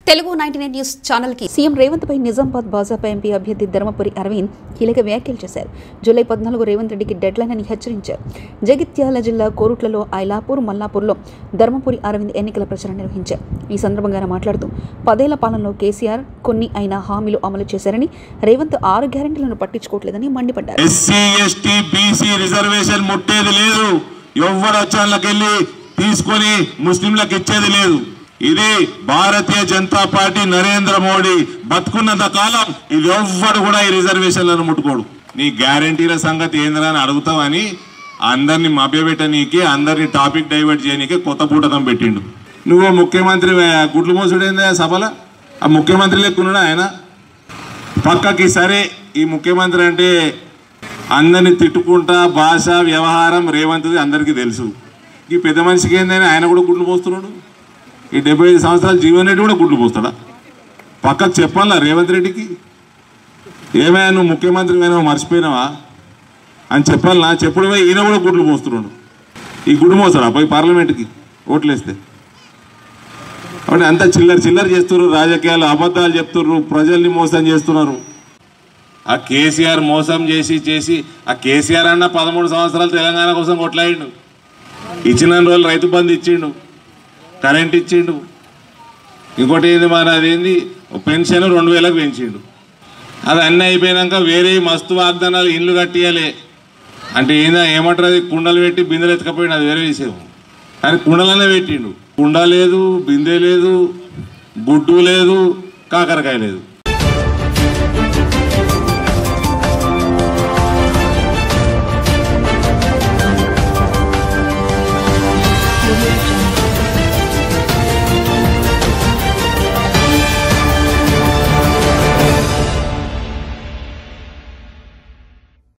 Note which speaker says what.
Speaker 1: Telugu 99 news channel కి CM Revanth పై Nizamabad Bhajapa MP అభ్యర్థి ధర్మపురి అరవింద్ కీలక వ్యాఖ్యలు చేశారు. జూలై 14 రేవంత్ రెడ్డికి డెడ్ లైన్ అని హెచ్చరించారు. జగిత్యాల జిల్లా కోరుట్లలో ఐలాపూర్ మల్లాపూర్లో ధర్మపురి అరవింద్ ఎన్నికల ప్రచారం నిర్వహించారు. ఈ సందర్భంగా ఆయన మాట్లాడుతూ 10 ఏళ్ల పాలనలో కేసీఆర్ కొన్ని అయిన హామీలు అమలు చేశారని, రేవంత్ 6 గ్యారెంటీలను పట్టించుకోవట్లేదని మండిపడ్డారు.
Speaker 2: ఎస్సీ ఎస్టీ బీసీ రిజర్వేషన్ ముట్టేది లేదు, ఎవ్వరు వచ్చాళ్ళకెళ్ళి తీసుకొని ముస్లింలకు ఇచ్చేది లేదు. ఇది భారతీయ జనతా పార్టీ నరేంద్ర మోడీ బతుకున్నంత కాలం ఇది ఎవ్వరు కూడా ఈ రిజర్వేషన్లను ముట్టుకోడు. నీ గ్యారంటీల సంగతి ఏందని అని అడుగుతావని అందరినీ మభ్యపెట్టనీకి, అందరినీ టాపిక్ డైవర్ట్ చేయనీకి కొత్త పూటకం పెట్టిండు. నువ్వు ముఖ్యమంత్రి గుడ్లు మోసుడైందా సభలో? ఆ ముఖ్యమంత్రి లెక్కున్నాడు ఆయన పక్కకి. సరే, ఈ ముఖ్యమంత్రి అంటే అందరినీ తిట్టుకుంటా భాష వ్యవహారం రేవంత్ది అందరికీ తెలుసు. ఈ పెద్ద మనిషికి ఏందని ఆయన కూడా గుడ్లు పోస్తున్నాడు. ఈ 75 సంవత్సరాల జీవన్ రెడ్డి కూడా గుడ్లు పోస్తాడా? పక్కకు చెప్పాలా రేవంత్ రెడ్డికి? ఏమైనా నువ్వు ముఖ్యమంత్రి అయినా మర్చిపోయినావా అని చెప్పాలనా? చెప్పుడు పోయి ఈయన కూడా గుడ్లు పోస్తున్నాడు. ఈ గుడ్డు మోస్తాడా పోయి పార్లమెంట్కి ఓట్లేస్తే? కాబట్టి అంతా చిల్లర చేస్తున్నారు, రాజకీయాలు అబద్ధాలు చెప్తున్నారు, ప్రజల్ని మోసం చేస్తున్నారు. ఆ కేసీఆర్ మోసం చేసి ఆ కేసీఆర్ అన్న 13 సంవత్సరాలు తెలంగాణ కోసం కొట్లాడిండు. ఇచ్చిన రోజులు రైతు బంధు ఇచ్చిండు, కరెంట్ ఇచ్చిండు, ఇంకోటి ఏంది మన అదేంది పెన్షన్ 2000కు పెంచిండు. అది అన్నీ అయిపోయినాక వేరే మస్తు వాగ్దానాలు, ఇల్లు కట్టియాలి అంటే ఏమంటారు, అది కుండలు పెట్టి బిందెలు ఎత్తుకపోయిండు, అది వేరే విషయం. కానీ కుండలనే పెట్టిండు. కుండ లేదు, బిందె లేదు, గుడ్డు లేదు, కాకరకాయ లేదు.